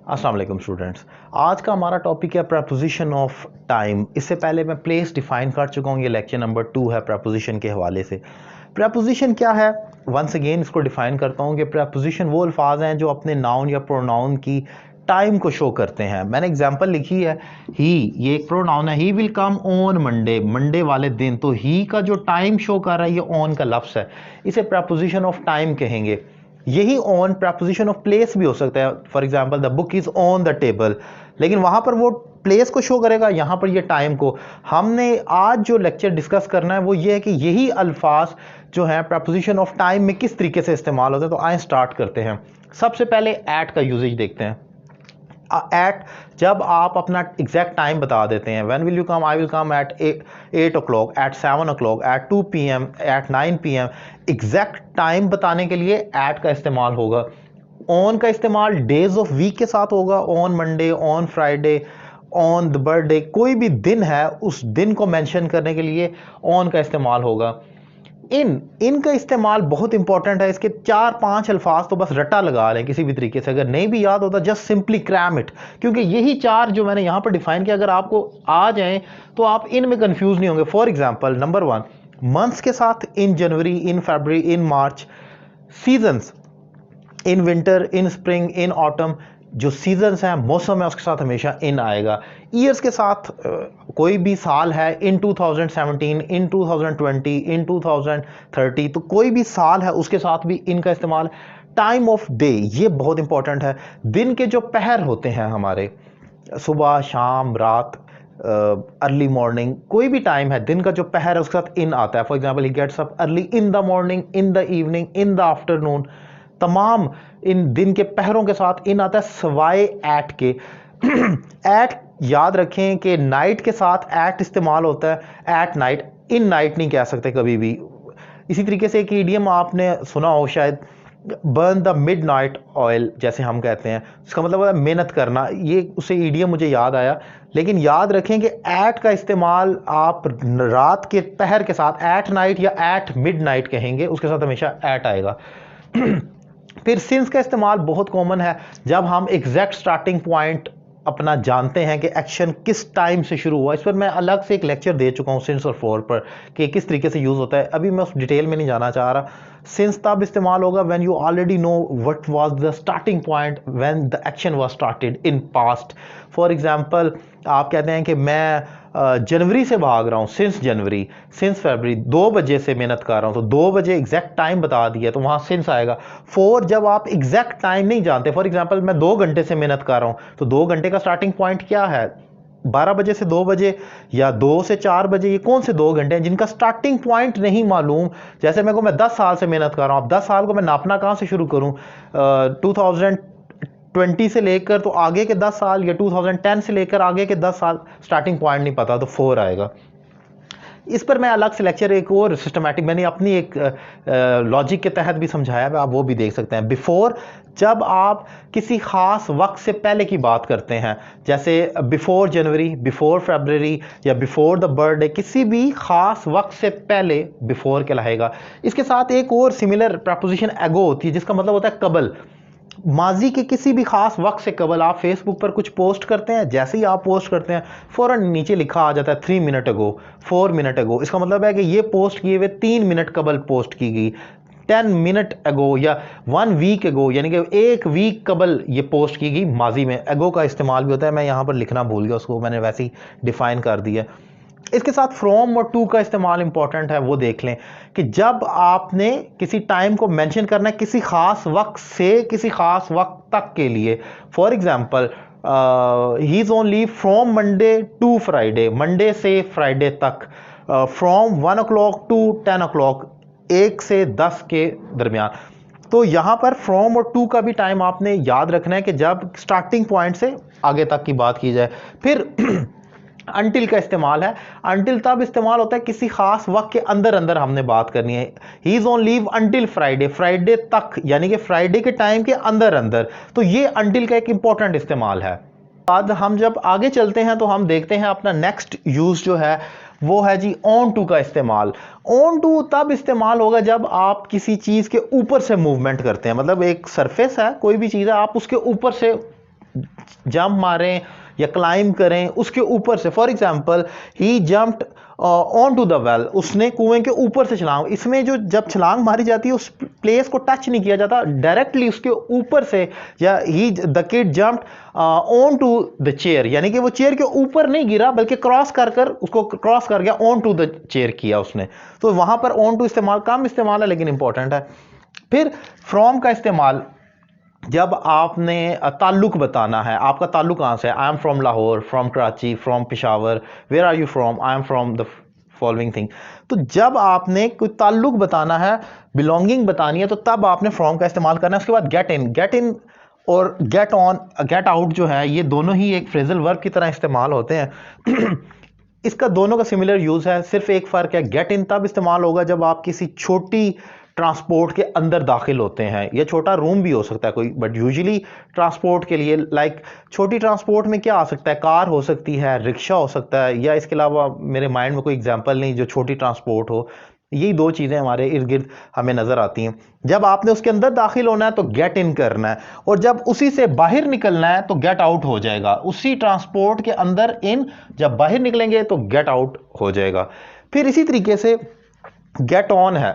अस्सलाम वालेकुम स्टूडेंट्स। आज का हमारा टॉपिक है प्रपोजिशन ऑफ टाइम। इससे पहले मैं प्लेस डिफाइन कर चुका हूँ, ये लेक्चर नंबर 2 है प्रपोजिशन के हवाले से। प्रपोजिशन क्या है, वंस अगेन इसको डिफाइन करता हूँ कि प्रपोजिशन वो अल्फाज हैं जो अपने नाउन या प्रोनाउन की टाइम को शो करते हैं। मैंने एग्जांपल लिखी है, ही, ये एक प्रोनाउन है, he will come on Monday, Monday वाले दिन। तो ही का जो टाइम शो कर रहा है ये ऑन का लफ्ज़ है, इसे प्रपोजिशन ऑफ टाइम कहेंगे। यही ऑन प्रपोजिशन ऑफ प्लेस भी हो सकता है। For example the book is on the table, लेकिन वहां पर वो प्लेस को शो करेगा, यहां पर ये टाइम को। हमने आज जो लेक्चर डिस्कस करना है वो ये है कि यही अल्फाज जो है प्रपोजिशन ऑफ टाइम में किस तरीके से इस्तेमाल होते हैं। तो आए स्टार्ट करते हैं। सबसे पहले एट का यूजेज देखते हैं। एट, जब आप अपना एग्जैक्ट टाइम बता देते हैं, when will you come, I will come at 8 o'clock, at 7 o'clock, at 2 PM, at 9 PM, exact time बताने के लिए एट का इस्तेमाल होगा। ऑन का इस्तेमाल डेज ऑफ वीक के साथ होगा, on Monday, on Friday, on the birthday, कोई भी दिन है उस दिन को मेंशन करने के लिए ऑन का इस्तेमाल होगा। इन का इस्तेमाल बहुत इंपॉर्टेंट है। इसके 4-5 अल्फाज तो बस रट्टा लगा लें किसी भी तरीके से, अगर नहीं भी याद होता जस्ट सिंपली क्रैम इट, क्योंकि यही 4 जो मैंने यहां पर डिफाइन किया अगर आपको आ जाएं तो आप इनमें कंफ्यूज नहीं होंगे। फॉर एग्जांपल नंबर 1, मंथ्स के साथ in January, in February, in March. Seasons, in winter, in spring, in autumn, जो सीजन्स हैं, मौसम है, उसके साथ हमेशा इन आएगा। ईयर्स के साथ कोई भी साल है, इन 2017, इन 2020, इन 2030, तो कोई भी साल है उसके साथ भी इन का इस्तेमाल। टाइम ऑफ डे, ये बहुत इंपॉर्टेंट है। दिन के जो पहर होते हैं हमारे, सुबह, शाम, रात, अर्ली मॉर्निंग, कोई भी टाइम है, दिन का जो पहर है उसके साथ इन आता है। For example he gets up early in the morning, in the evening, in the afternoon. तमाम इन दिन के पहरों के साथ इन आता है सवाए एट के। एट याद रखें कि नाइट के साथ एट इस्तेमाल होता है, एट नाइट। इन नाइट नहीं कह सकते कभी भी। इसी तरीके से एक ईडियम आपने सुना हो शायद, burn the mid night oil, जैसे हम कहते हैं, इसका मतलब है मेहनत करना। ये उससे ईडियम मुझे याद आया। लेकिन याद रखें कि एट का इस्तेमाल आप रात के पहर के साथ एट नाइट या एट मिड नाइट कहेंगे, उसके साथ हमेशा एट आएगा। फिर सिंस का इस्तेमाल बहुत कॉमन है जब हम एग्जैक्ट स्टार्टिंग पॉइंट अपना जानते हैं कि एक्शन किस टाइम से शुरू हुआ। इस पर मैं अलग से एक लेक्चर दे चुका हूं सिंस और फॉर पर, कि किस तरीके से यूज होता है। अभी मैं उस डिटेल में नहीं जाना चाह रहा। सिंस तब इस्तेमाल होगा when you already know what was the starting point when the action was started in past. For example आप कहते हैं कि मैं जनवरी से भाग रहा हूँ, सिंस जनवरी, सिंस फरवरी, 2 बजे से मेहनत कर रहा हूँ, तो 2 बजे एग्जैक्ट टाइम बता दिया तो वहां सिंस आएगा। फॉर, जब आप एग्जैक्ट टाइम नहीं जानते, फॉर एग्जांपल मैं 2 घंटे से मेहनत कर रहा हूँ, तो 2 घंटे का स्टार्टिंग पॉइंट क्या है, 12 बजे से 2 बजे या 2 से 4 बजे। ये कौन से 2 घंटे हैं जिनका स्टार्टिंग पॉइंट नहीं मालूम। जैसे मेरे को, मैं 10 साल से मेहनत कर रहा हूँ, अब 10 साल को मैं नापना कहाँ से शुरू करूँ, 2020 से लेकर तो आगे के 10 साल, या 2010 से लेकर आगे के 10 साल, स्टार्टिंग पॉइंट नहीं पता तो 4 आएगा। इस पर मैं अलग से लेक्चर एक और सिस्टमैटिक मैंने अपनी एक लॉजिक के तहत भी समझाया है, आप वो भी देख सकते हैं। बिफोर, जब आप किसी खास वक्त से पहले की बात करते हैं, जैसे बिफोर जनवरी, बिफोर फरवरी या बिफोर द बर्थडे, किसी भी खास वक्त से पहले बिफोर कहलाएगा। इसके साथ एक और सिमिलर प्रपोजिशन एगो होती है, जिसका मतलब होता है कबल। माजी के किसी भी खास वक्त से कबल आप फेसबुक पर कुछ पोस्ट करते हैं, जैसे ही आप पोस्ट करते हैं फौरन नीचे लिखा आ जाता है 3 मिनट अगो, 4 मिनट अगो। इसका मतलब है कि ये पोस्ट किए हुए 3 मिनट कबल पोस्ट की गई, 10 मिनट अगो या 1 वीक अगो, यानी कि 1 वीक कबल ये पोस्ट की गई माजी में। अगो का इस्तेमाल भी होता है, मैं यहाँ पर लिखना भूल गया, उसको मैंने वैसे ही डिफाइन कर दिया। इसके साथ फ्रॉम और टू का इस्तेमाल इंपॉर्टेंट है, वो देख लें कि जब आपने किसी टाइम को मेंशन करना है किसी खास वक्त से किसी खास वक्त तक के लिए। For example he is on leave from Monday to Friday, Monday से फ्राइडे तक। फ्रॉम 1 o'clock टू 10 o'clock, 1 से 10 के दरमियान। तो यहां पर फ्रॉम और टू का भी टाइम आपने याद रखना है कि जब स्टार्टिंग पॉइंट से आगे तक की बात की जाए। फिर अनटिल का इस्तेमाल है। अनटिल तब इस्तेमाल होता है किसी खास वक्त के अंदर अंदर हमने बात करनी है। ही is on leave until Friday, Friday तक, यानी कि फ्राइडे के टाइम के अंदर अंदर। तो ये अनटिल का एक इंपॉर्टेंट इस्तेमाल है। बाद हम जब आगे चलते हैं तो हम देखते हैं अपना नेक्स्ट यूज जो है वो है जी ऑन टू का इस्तेमाल। ऑन टू तब इस्तेमाल होगा जब आप किसी चीज के ऊपर से मूवमेंट करते हैं, मतलब एक सरफेस है, कोई भी चीज है, आप उसके ऊपर से जंप मारें या क्लाइंब करें उसके ऊपर से। For example he jumped on to the well, उसने कुएं के ऊपर से छलांग, इसमें जो जब छलांग मारी जाती है उस प्लेस को टच नहीं किया जाता, डायरेक्टली उसके ऊपर से, या ही the kid jumped on to the chair, यानी कि वो चेयर के ऊपर नहीं गिरा बल्कि क्रॉस कर कर उसको क्रॉस कर गया, ऑन टू द चेयर किया उसने। तो वहां पर ऑन टू इस्तेमाल कम इस्तेमाल है लेकिन इंपॉर्टेंट है। फिर फ्रॉम का इस्तेमाल, जब आपने ताल्लुक बताना है, आपका ताल्लुक कहाँ से है, I am from Lahore, from Karachi, from Peshawar, where are you from, I am from the following thing. तो जब आपने कोई ताल्लुक बताना है, बिलोंगिंग बतानी है, तो तब आपने फ्रॉम का इस्तेमाल करना है। उसके बाद गेट इन और गेट ऑन, गेट आउट जो है, ये दोनों ही एक फ्रेजल वर्ब की तरह इस्तेमाल होते हैं। इसका दोनों का सिमिलर यूज है, सिर्फ एक फर्क है, गेट इन तब इस्तेमाल होगा जब आप किसी छोटी ट्रांसपोर्ट के अंदर दाखिल होते हैं, या छोटा रूम भी हो सकता है कोई, बट यूजुअली ट्रांसपोर्ट के लिए, लाइक छोटी ट्रांसपोर्ट में क्या आ सकता है, कार हो सकती है, रिक्शा हो सकता है, या इसके अलावा मेरे माइंड में कोई एग्जांपल नहीं जो छोटी ट्रांसपोर्ट हो। यही दो चीज़ें हमारे इर्द गिर्द हमें नज़र आती हैं। जब आपने उसके अंदर दाखिल होना है तो गेट इन करना है, और जब उसी से बाहर निकलना है तो गेट आउट हो जाएगा। उसी ट्रांसपोर्ट के अंदर इन, जब बाहर निकलेंगे तो गेट आउट हो जाएगा। फिर इसी तरीके से गेट ऑन है।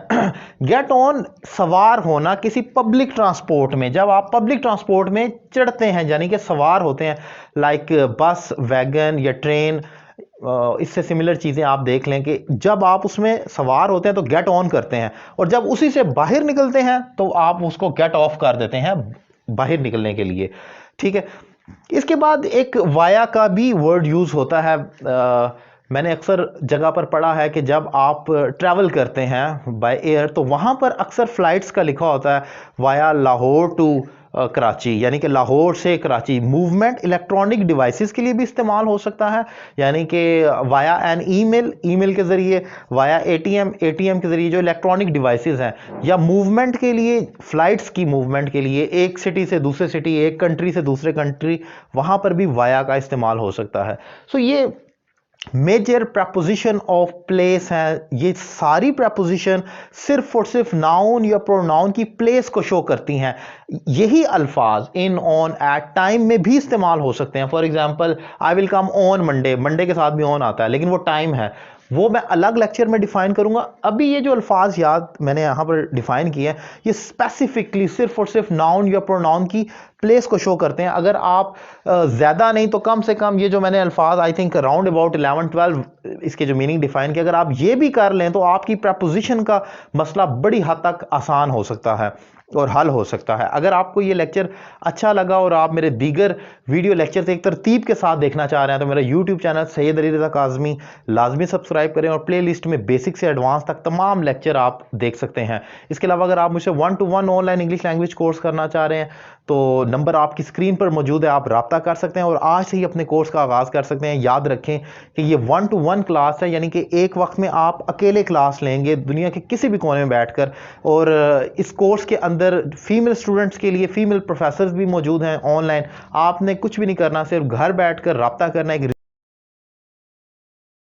गेट ऑन सवार होना किसी पब्लिक ट्रांसपोर्ट में, जब आप पब्लिक ट्रांसपोर्ट में चढ़ते हैं यानी कि सवार होते हैं, लाइक बस, वैगन या ट्रेन, इससे सिमिलर चीज़ें आप देख लें कि जब आप उसमें सवार होते हैं तो गेट ऑन करते हैं, और जब उसी से बाहर निकलते हैं तो आप उसको गेट ऑफ कर देते हैं बाहर निकलने के लिए। ठीक है, इसके बाद एक वाया का भी वर्ड यूज होता है। मैंने अक्सर जगह पर पढ़ा है कि जब आप ट्रैवल करते हैं बाय एयर तो वहाँ पर अक्सर फ़्लाइट्स का लिखा होता है वाया लाहौर टू कराची, यानी कि लाहौर से कराची। मूवमेंट इलेक्ट्रॉनिक डिवाइसेस के लिए भी इस्तेमाल हो सकता है, यानी कि वाया एन ईमेल के ज़रिए, वाया एटीएम के ज़रिए, जो इलेक्ट्रॉनिक डिवाइसेस हैं, या मूवमेंट के लिए, फ़्लाइट्स की मूवमेंट के लिए एक सिटी से दूसरे सिटी, एक कंट्री से दूसरे कंट्री, वहाँ पर भी वाया का इस्तेमाल हो सकता है। सो ये मेजर प्रपोजिशन ऑफ प्लेस है। ये सारी प्रपोजिशन सिर्फ और सिर्फ नाउन या प्रोनाउन की प्लेस को शो करती हैं। यही अल्फाज इन, ऑन, एट, टाइम में भी इस्तेमाल हो सकते हैं। For example I will come on Monday, Monday के साथ भी ऑन आता है लेकिन वो टाइम है, वो मैं अलग लेक्चर में डिफाइन करूंगा। अभी ये जो अल्फाज याद मैंने यहाँ पर डिफाइन किए हैं, ये स्पेसिफिकली सिर्फ और सिर्फ नाउन या प्रोनाउन की प्लेस को शो करते हैं। अगर आप ज़्यादा नहीं तो कम से कम ये जो मैंने अल्फाज आई थिंक राउंड अबाउट 11-12 इसके जो मीनिंग डिफाइन किया, अगर आप ये भी कर लें तो आपकी प्रपोजिशन का मसला बड़ी हद तक आसान हो सकता है और हल हो सकता है। अगर आपको ये लेक्चर अच्छा लगा और आप मेरे दीगर वीडियो लेक्चर एक तरतीब के साथ देखना चाह रहे हैं तो मेरा यूट्यूब चैनल सैयद अली रज़ा काज़मी लाजमी सब्सक्राइब करें, और प्ले लिस्ट में बेसिक से एडवांस तक तमाम लेक्चर आप देख सकते हैं। इसके अलावा अगर आप मुझसे 1-to-1 online English language course करना चाह रहे हैं तो नंबर आपकी स्क्रीन पर मौजूद है, आप रब्ता कर सकते हैं और आज से ही अपने कोर्स का आगाज़ कर सकते हैं। याद रखें कि ये 1-to-1 क्लास है, यानी कि एक वक्त में आप अकेले क्लास लेंगे दुनिया के किसी भी कोने में बैठकर, और इस कोर्स के अंदर फीमेल स्टूडेंट्स के लिए फीमेल प्रोफेसर्स भी मौजूद हैं ऑनलाइन। आपने कुछ भी नहीं करना, सिर्फ घर बैठकर रब्ता करना, एक